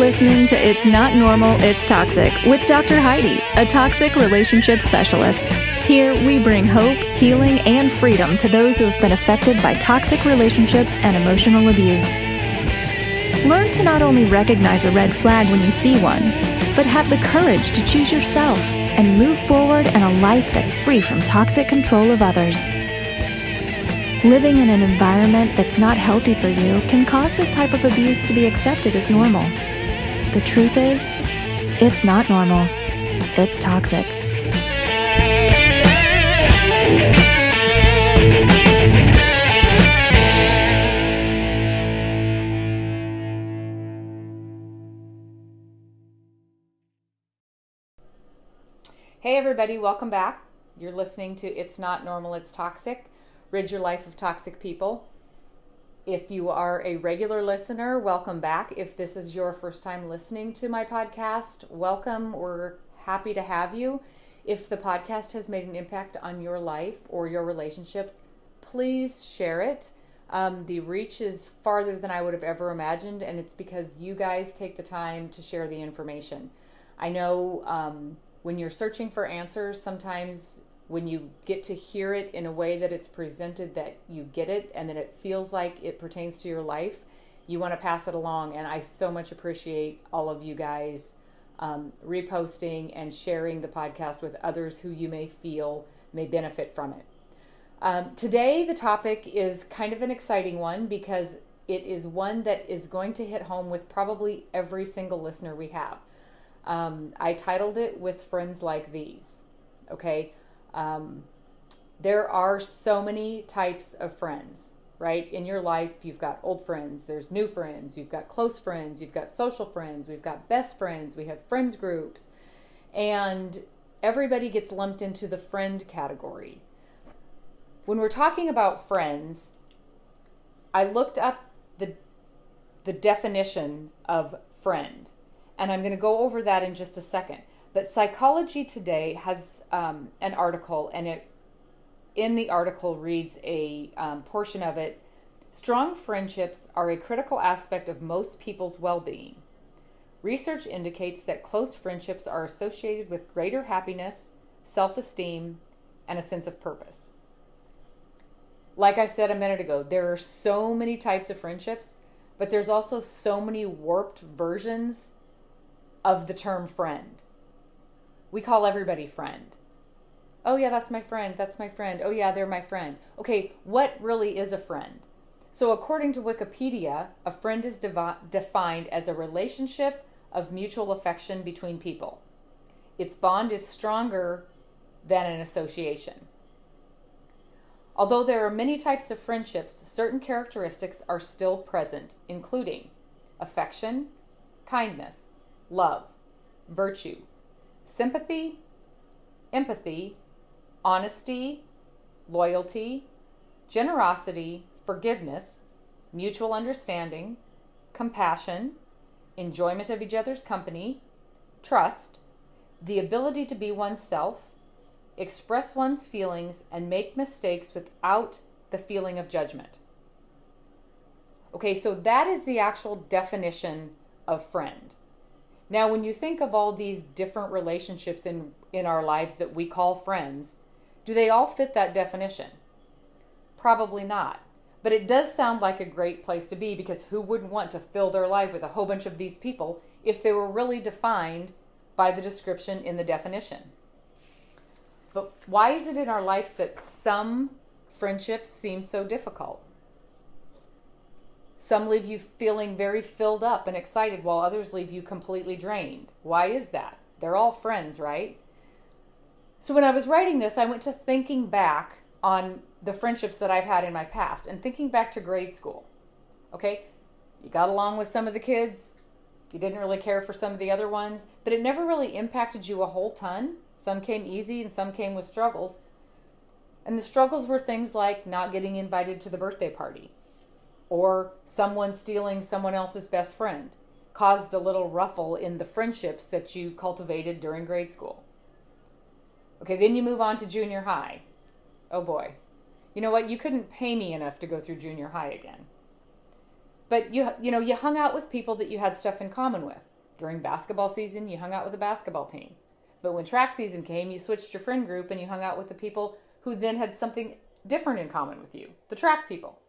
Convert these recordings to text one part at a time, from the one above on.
listening to It's Not Normal, It's Toxic with Dr. Heidi, a toxic relationship specialist. Here, we bring hope, healing, and freedom to those who have been affected by toxic relationships and emotional abuse. Learn to not only recognize a red flag when you see one, but have the courage to choose yourself and move forward in a life that's free from toxic control of others. Living in an environment that's not healthy for you can cause this type of abuse to be accepted as normal. The truth is, it's not normal. It's toxic. Hey everybody, welcome back. You're listening to It's Not Normal, It's Toxic. Rid your life of toxic people. If you are a regular listener, welcome back. If this is your first time listening to my podcast, welcome. We're happy to have you. If the podcast has made an impact on your life or your relationships, please share it. The reach is farther than I would have ever imagined, and it's because you guys take the time to share the information. I know when you're searching for answers, sometimes when you get to hear it in a way that it's presented, that you get it and that it feels like it pertains to your life, you want to pass it along. And I so much appreciate all of you guys reposting and sharing the podcast with others who you may feel may benefit from it. Today, the topic is kind of an exciting one because it is one that is going to hit home with probably every single listener we have. I titled it With Friends Like These. Okay. There are so many types of friends, right? In your life, you've got old friends, there's new friends, you've got close friends, you've got social friends, we've got best friends, we have friends groups, and everybody gets lumped into the friend category. When we're talking about friends, I looked up the definition of friend, and I'm going to go over that in just a second. But Psychology Today has an article, and in the article reads a portion of it. Strong friendships are a critical aspect of most people's well-being. Research indicates that close friendships are associated with greater happiness, self-esteem, and a sense of purpose. Like I said a minute ago, there are so many types of friendships, but there's also so many warped versions of the term friend. We call everybody friend. Oh yeah, that's my friend. That's my friend. Oh yeah, they're my friend. Okay, what really is a friend? So according to Wikipedia, a friend is defined as a relationship of mutual affection between people. Its bond is stronger than an association. Although there are many types of friendships, certain characteristics are still present, including affection, kindness, love, virtue, sympathy, empathy, honesty, loyalty, generosity, forgiveness, mutual understanding, compassion, enjoyment of each other's company, trust, the ability to be oneself, express one's feelings, and make mistakes without the feeling of judgment. Okay, so that is the actual definition of friend. Now, when you think of all these different relationships in our lives that we call friends, do they all fit that definition? Probably not. But it does sound like a great place to be, because who wouldn't want to fill their life with a whole bunch of these people if they were really defined by the description in the definition? But why is it in our lives that some friendships seem so difficult? Some leave you feeling very filled up and excited, while others leave you completely drained. Why is that? They're all friends, right? So when I was writing this, I went to thinking back on the friendships that I've had in my past and thinking back to grade school. Okay, you got along with some of the kids, you didn't really care for some of the other ones, but it never really impacted you a whole ton. Some came easy and some came with struggles. And the struggles were things like not getting invited to the birthday party, or someone stealing someone else's best friend caused a little ruffle in the friendships that you cultivated during grade school. Okay, then you move on to junior high. Oh boy. You know what? You couldn't pay me enough to go through junior high again. But you hung out with people that you had stuff in common with. During basketball season, you hung out with the basketball team. But when track season came, you switched your friend group and you hung out with the people who then had something different in common with you, the track people.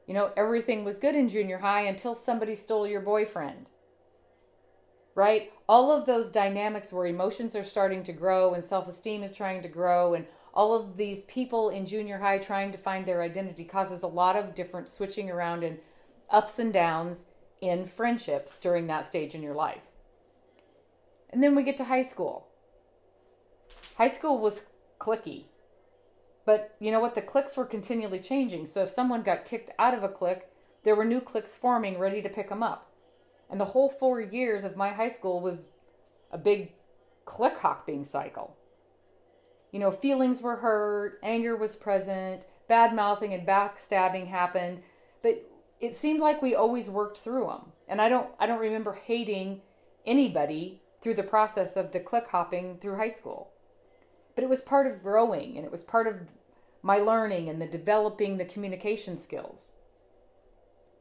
You know, everything was good in junior high until somebody stole your boyfriend. Right? All of those dynamics where emotions are starting to grow and self-esteem is trying to grow, and all of these people in junior high trying to find their identity causes a lot of different switching around and ups and downs in friendships during that stage in your life. And then we get to high school. High school was cliquey. But you know what? The cliques were continually changing. So if someone got kicked out of a clique, there were new cliques forming ready to pick them up. And the whole 4 years of my high school was a big clique hopping cycle. You know, feelings were hurt, anger was present, bad mouthing and backstabbing happened, but it seemed like we always worked through them. And I don't remember hating anybody through the process of the clique hopping through high school. But it was part of growing, and it was part of my learning and the developing the communication skills.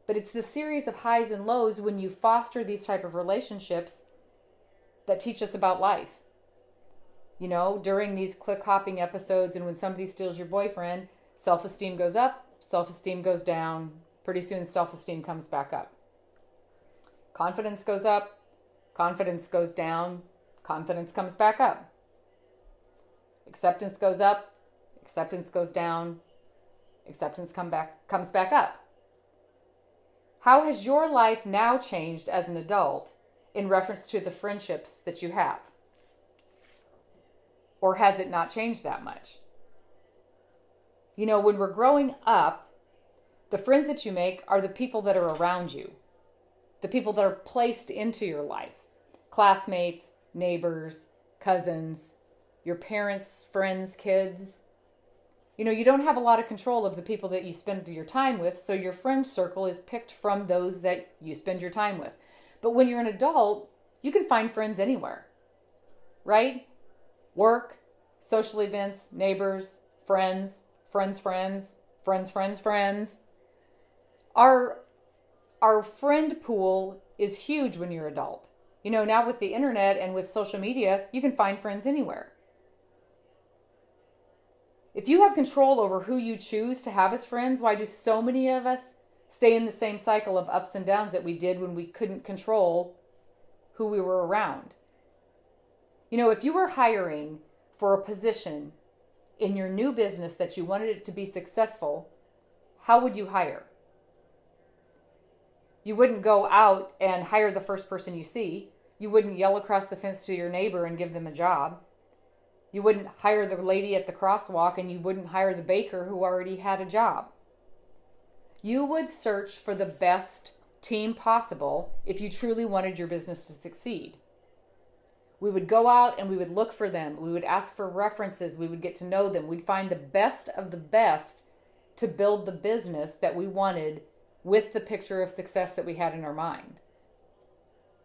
But it's the series of highs and lows when you foster these type of relationships that teach us about life. You know, during these clique hopping episodes and when somebody steals your boyfriend, self-esteem goes up, self-esteem goes down. Pretty soon self-esteem comes back up. Confidence goes up, confidence goes down, confidence comes back up. Acceptance goes up, acceptance goes down, acceptance comes back up. How has your life now changed as an adult in reference to the friendships that you have? Or has it not changed that much? You know, when we're growing up, the friends that you make are the people that are around you, the people that are placed into your life, classmates, neighbors, cousins, your parents, friends, kids. You know, you don't have a lot of control of the people that you spend your time with, so your friend circle is picked from those that you spend your time with. But when you're an adult, you can find friends anywhere, right? Work, social events, neighbors, friends, friends, friends, friends, friends, friends. Our friend pool is huge when you're adult. You know, now with the internet and with social media, you can find friends anywhere. If you have control over who you choose to have as friends, why do so many of us stay in the same cycle of ups and downs that we did when we couldn't control who we were around? You know, if you were hiring for a position in your new business that you wanted it to be successful, how would you hire? You wouldn't go out and hire the first person you see. You wouldn't yell across the fence to your neighbor and give them a job. You wouldn't hire the lady at the crosswalk, and you wouldn't hire the baker who already had a job. You would search for the best team possible if you truly wanted your business to succeed. We would go out and we would look for them. We would ask for references. We would get to know them. We'd find the best of the best to build the business that we wanted with the picture of success that we had in our mind.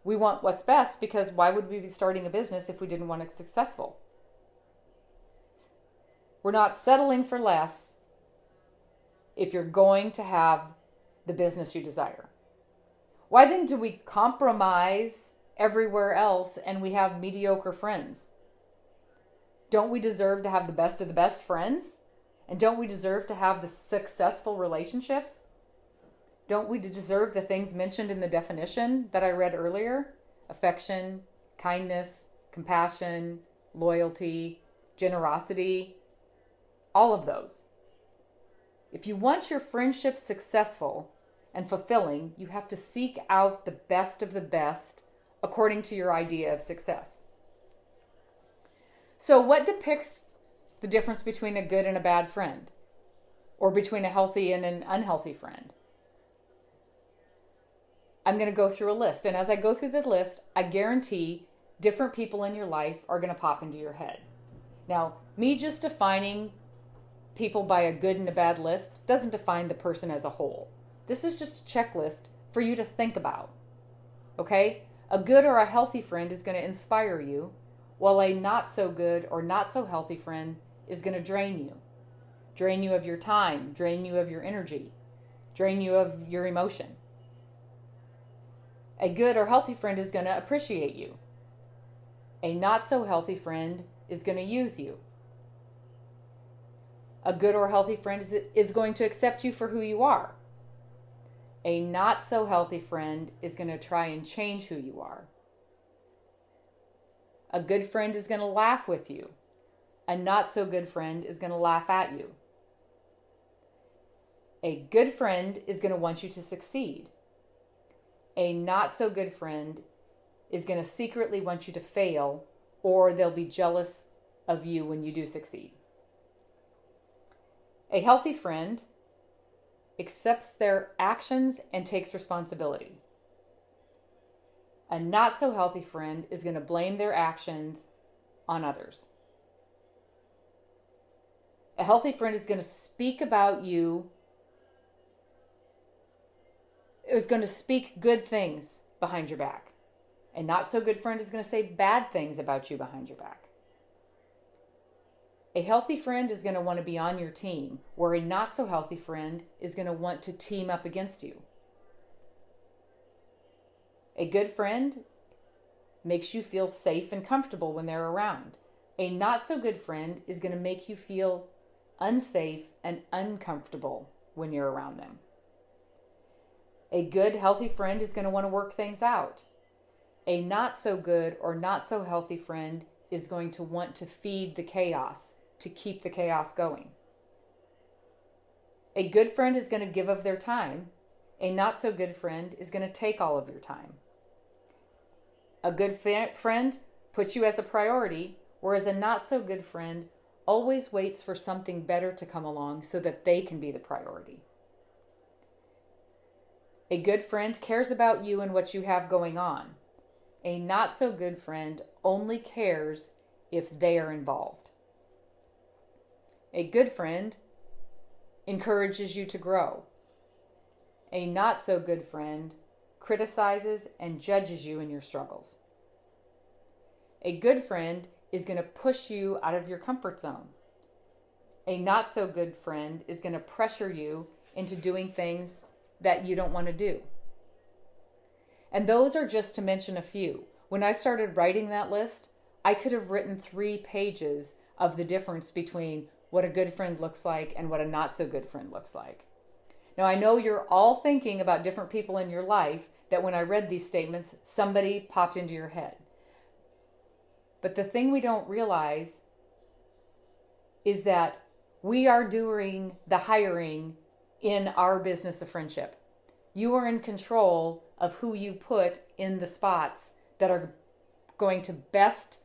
We want what's best because why would we be starting a business if we didn't want it successful? We're not settling for less if you're going to have the business you desire. Why then do we compromise everywhere else and we have mediocre friends? Don't we deserve to have the best of the best friends? And don't we deserve to have the successful relationships? Don't we deserve the things mentioned in the definition that I read earlier? Affection, kindness, compassion, loyalty, generosity, all of those. If you want your friendships successful and fulfilling, you have to seek out the best of the best according to your idea of success. So what depicts the difference between a good and a bad friend? Or between a healthy and an unhealthy friend? I'm going to go through a list. And as I go through the list, I guarantee different people in your life are going to pop into your head. Now, me just defining people by a good and a bad list doesn't define the person as a whole. This is just a checklist for you to think about. Okay? A good or a healthy friend is going to inspire you, while a not so good or not so healthy friend is going to drain you. Drain you of your time, drain you of your energy, drain you of your emotion. A good or healthy friend is going to appreciate you. A not so healthy friend is going to use you. A good or healthy friend is going to accept you for who you are. A not so healthy friend is going to try and change who you are. A good friend is going to laugh with you. A not so good friend is going to laugh at you. A good friend is going to want you to succeed. A not so good friend is going to secretly want you to fail, or they'll be jealous of you when you do succeed. A healthy friend accepts their actions and takes responsibility. A not so healthy friend is going to blame their actions on others. A healthy friend is going to speak about you, is going to speak good things behind your back. A not so good friend is going to say bad things about you behind your back. A healthy friend is going to want to be on your team, where a not so healthy friend is going to want to team up against you. A good friend makes you feel safe and comfortable when they're around. A not so good friend is going to make you feel unsafe and uncomfortable when you're around them. A good, healthy friend is going to want to work things out. A not so good or not so healthy friend is going to want to feed the chaos, to keep the chaos going. A good friend is going to give of their time. A not so good friend is going to take all of your time. A good friend puts you as a priority, whereas a not so good friend always waits for something better to come along so that they can be the priority. A good friend cares about you and what you have going on. A not so good friend only cares if they are involved. A good friend encourages you to grow. A not so good friend criticizes and judges you in your struggles. A good friend is going to push you out of your comfort zone. A not so good friend is going to pressure you into doing things that you don't want to do. And those are just to mention a few. When I started writing that list, I could have written 3 pages of the difference between what a good friend looks like and what a not so good friend looks like. Now, I know you're all thinking about different people in your life that when I read these statements, somebody popped into your head. But the thing we don't realize is that we are doing the hiring in our business of friendship. You are in control of who you put in the spots that are going to best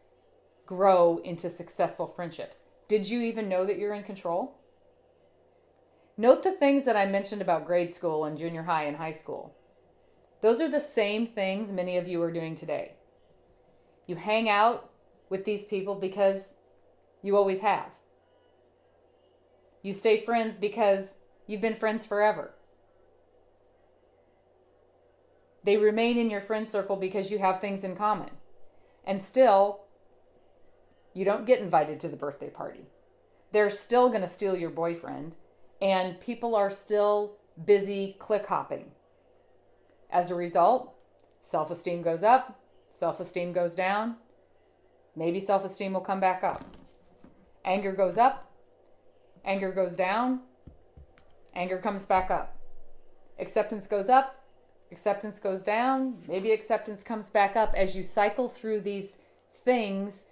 grow into successful friendships. Did you even know that you're in control? Note the things that I mentioned about grade school and junior high and high school. Those are the same things many of you are doing today. You hang out with these people because you always have. You stay friends because you've been friends forever. They remain in your friend circle because you have things in common. And still, you don't get invited to the birthday party. They're still going to steal your boyfriend, and people are still busy click hopping. As a result, self-esteem goes up, self-esteem goes down. Maybe self-esteem will come back up. Anger goes up, anger goes down, anger comes back up. Acceptance goes up, acceptance goes down, maybe acceptance comes back up as you cycle through these things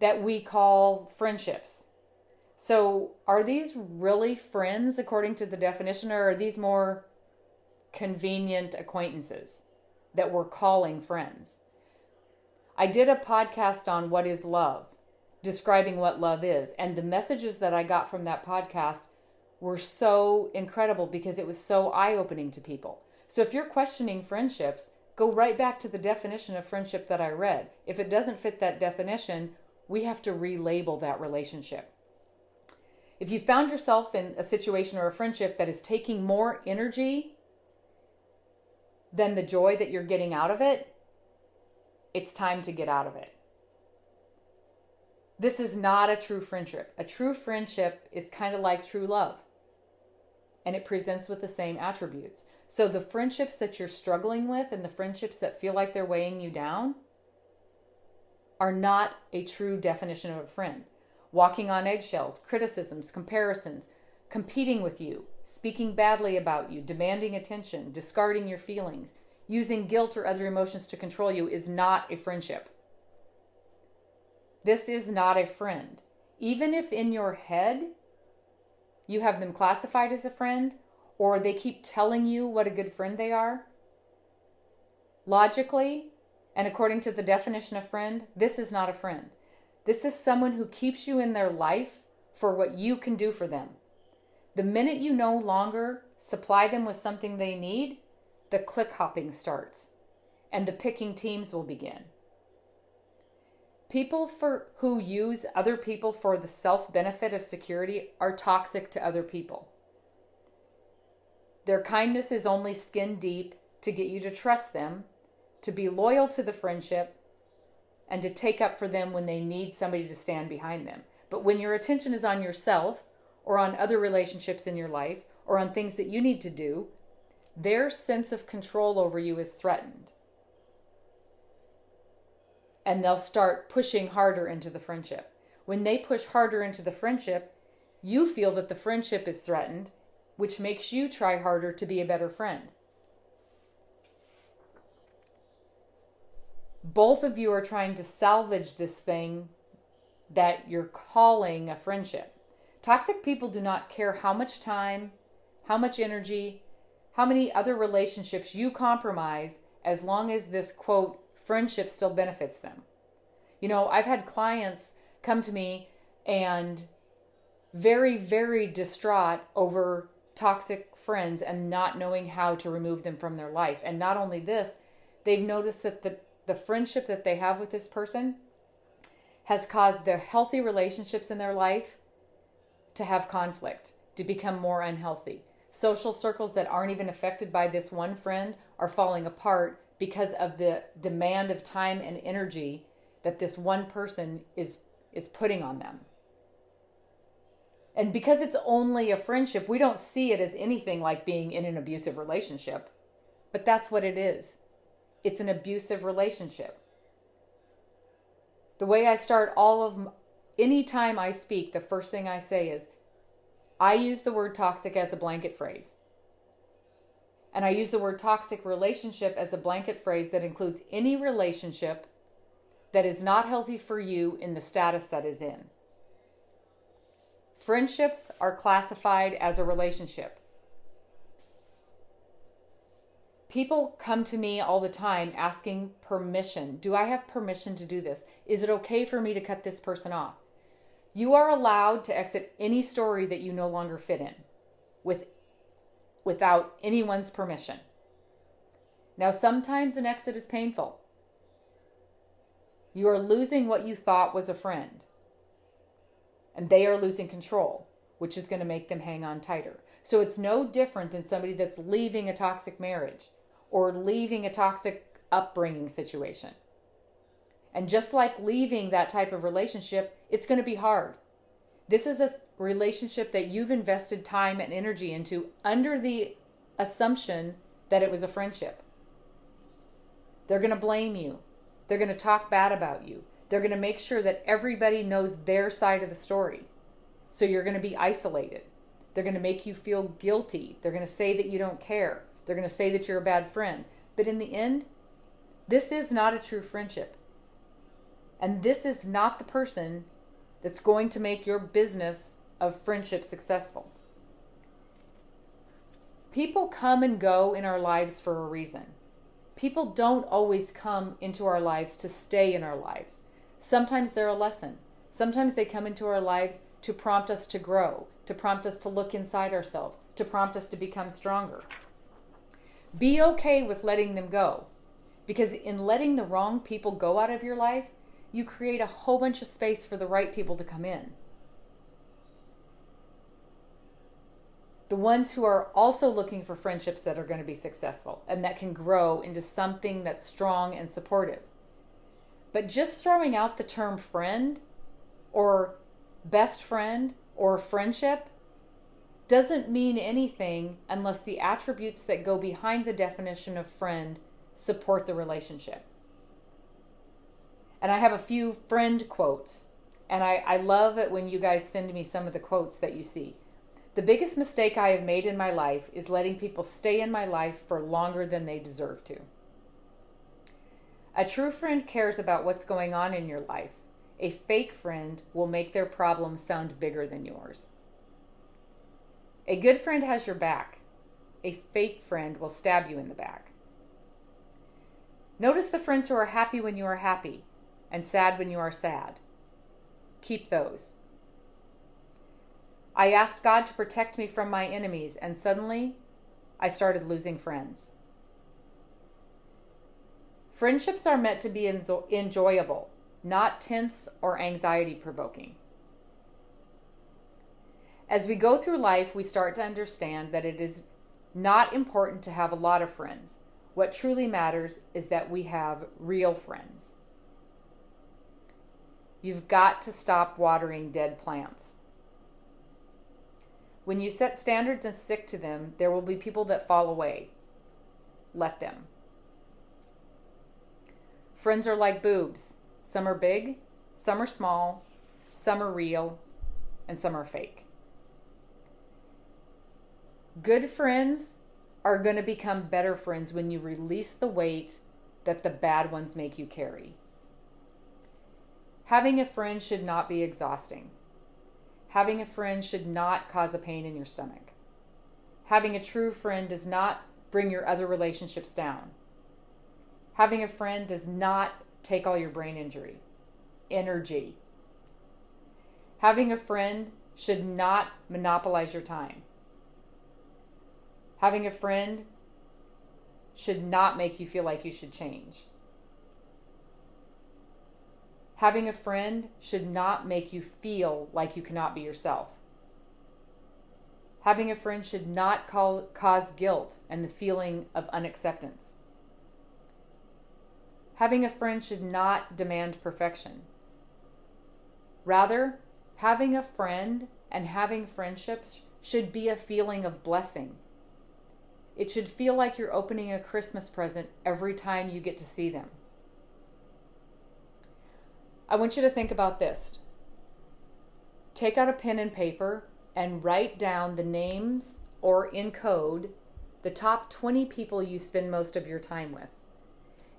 that we call friendships. So are these really friends according to the definition, or are these more convenient acquaintances that we're calling friends? I did a podcast on what is love, describing what love is, and the messages that I got from that podcast were so incredible because it was so eye-opening to people. So if you're questioning friendships, go right back to the definition of friendship that I read. If it doesn't fit that definition, we have to relabel that relationship. If you found yourself in a situation or a friendship that is taking more energy than the joy that you're getting out of it, it's time to get out of it. This is not a true friendship. A true friendship is kind of like true love. and it presents with the same attributes. So the friendships that you're struggling with and the friendships that feel like they're weighing you down are not a true definition of a friend. Walking on eggshells, criticisms, comparisons, competing with you, speaking badly about you, demanding attention, discarding your feelings, using guilt or other emotions to control you is not a friendship. This is not a friend. Even if in your head you have them classified as a friend, or they keep telling you what a good friend they are, logically, and according to the definition of friend, this is not a friend. This is someone who keeps you in their life for what you can do for them. The minute you no longer supply them with something they need, the click hopping starts and the picking teams will begin. People who use other people for the self-benefit of security are toxic to other people. Their kindness is only skin deep to get you to trust them, to be loyal to the friendship, and to take up for them when they need somebody to stand behind them. But when your attention is on yourself or on other relationships in your life or on things that you need to do, their sense of control over you is threatened. And they'll start pushing harder into the friendship. When they push harder into the friendship, you feel that the friendship is threatened, which makes you try harder to be a better friend. Both of you are trying to salvage this thing that you're calling a friendship. Toxic people do not care how much time, how much energy, how many other relationships you compromise, as long as this, quote, friendship still benefits them. You know, I've had clients come to me and very, very distraught over toxic friends and not knowing how to remove them from their life. And not only this, they've noticed that the friendship that they have with this person has caused their healthy relationships in their life to have conflict, to become more unhealthy. Social circles that aren't even affected by this one friend are falling apart because of the demand of time and energy that this one person is putting on them. And because it's only a friendship, we don't see it as anything like being in an abusive relationship. But that's what it is. It's an abusive relationship. The way I start any time I speak, the first thing I say is, I use the word toxic as a blanket phrase. And I use the word toxic relationship as a blanket phrase that includes any relationship that is not healthy for you in the status that is in. Friendships are classified as a relationship. People come to me all the time asking permission. Do I have permission to do this? Is it okay for me to cut this person off? You are allowed to exit any story that you no longer fit in without anyone's permission. Now, sometimes an exit is painful. You are losing what you thought was a friend. And they are losing control, which is going to make them hang on tighter. So it's no different than somebody that's leaving a toxic marriage or leaving a toxic upbringing situation. And just like leaving that type of relationship, it's going to be hard. This is a relationship that you've invested time and energy into under the assumption that it was a friendship. They're going to blame you. They're going to talk bad about you. They're going to make sure that everybody knows their side of the story. So you're going to be isolated. They're going to make you feel guilty. They're going to say that you don't care. They're going to say that you're a bad friend. But in the end, this is not a true friendship. And this is not the person that's going to make your business of friendship successful. People come and go in our lives for a reason. People don't always come into our lives to stay in our lives. Sometimes they're a lesson. Sometimes they come into our lives to prompt us to grow, to prompt us to look inside ourselves, to prompt us to become stronger. Be okay with letting them go, because in letting the wrong people go out of your life, you create a whole bunch of space for the right people to come in. The ones who are also looking for friendships that are going to be successful and that can grow into something that's strong and supportive. But just throwing out the term friend or best friend or friendship doesn't mean anything unless the attributes that go behind the definition of friend support the relationship. And I have a few friend quotes, and I love it when you guys send me some of the quotes that you see. The biggest mistake I have made in my life is letting people stay in my life for longer than they deserve to. A true friend cares about what's going on in your life. A fake friend will make their problems sound bigger than yours. A good friend has your back. A fake friend will stab you in the back. Notice the friends who are happy when you are happy and sad when you are sad. Keep those. I asked God to protect me from my enemies, and suddenly I started losing friends. Friendships are meant to be enjoyable, not tense or anxiety-provoking. As we go through life, we start to understand that it is not important to have a lot of friends. What truly matters is that we have real friends. You've got to stop watering dead plants. When you set standards and stick to them, there will be people that fall away. Let them. Friends are like boobs. Some are big, some are small, some are real, and some are fake. Good friends are going to become better friends when you release the weight that the bad ones make you carry. Having a friend should not be exhausting. Having a friend should not cause a pain in your stomach. Having a true friend does not bring your other relationships down. Having a friend does not take all your brain energy. Having a friend should not monopolize your time. Having a friend should not make you feel like you should change. Having a friend should not make you feel like you cannot be yourself. Having a friend should not cause guilt and the feeling of unacceptance. Having a friend should not demand perfection. Rather, having a friend and having friendships should be a feeling of blessing. It should feel like you're opening a Christmas present every time you get to see them. I want you to think about this. Take out a pen and paper and write down the names, or in code, the top 20 people you spend most of your time with.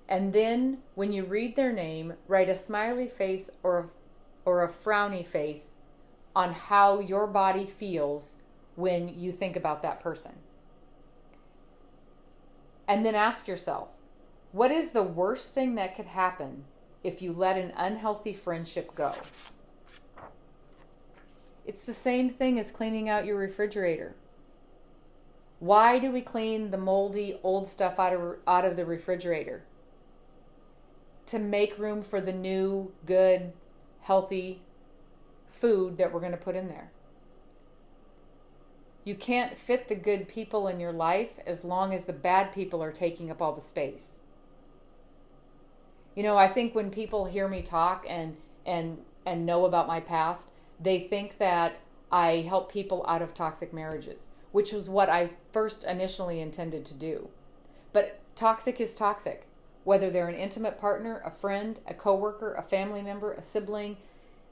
And then when you read their name, write a smiley face or a frowny face on how your body feels when you think about that person. And then ask yourself, what is the worst thing that could happen if you let an unhealthy friendship go? It's the same thing as cleaning out your refrigerator. Why do we clean the moldy old stuff out of the refrigerator? To make room for the new, good, healthy food that we're going to put in there. You can't fit the good people in your life as long as the bad people are taking up all the space. You know, I think when people hear me talk and know about my past, they think that I help people out of toxic marriages, which was what I first initially intended to do. But toxic is toxic. Whether they're an intimate partner, a friend, a coworker, a family member, a sibling,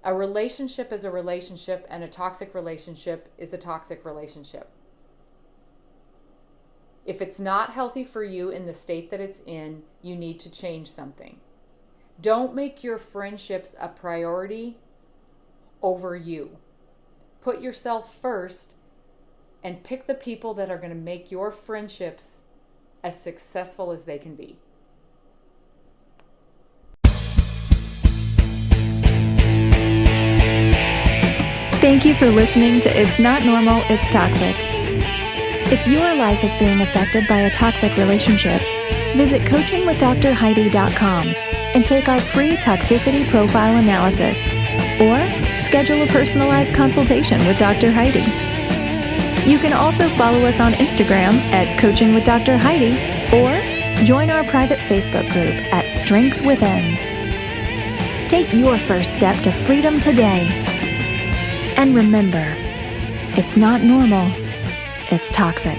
a relationship is a relationship, and a toxic relationship is a toxic relationship. If it's not healthy for you in the state that it's in, you need to change something. Don't make your friendships a priority over you. Put yourself first and pick the people that are going to make your friendships as successful as they can be. Thank you for listening to It's Not Normal, It's Toxic. If your life is being affected by a toxic relationship, visit coachingwithdrheidi.com and take our free toxicity profile analysis, or schedule a personalized consultation with Dr. Heidi. You can also follow us on Instagram at Coaching with Dr. Heidi, or join our private Facebook group at Strength Within. Take your first step to freedom today. And remember, it's not normal, it's toxic.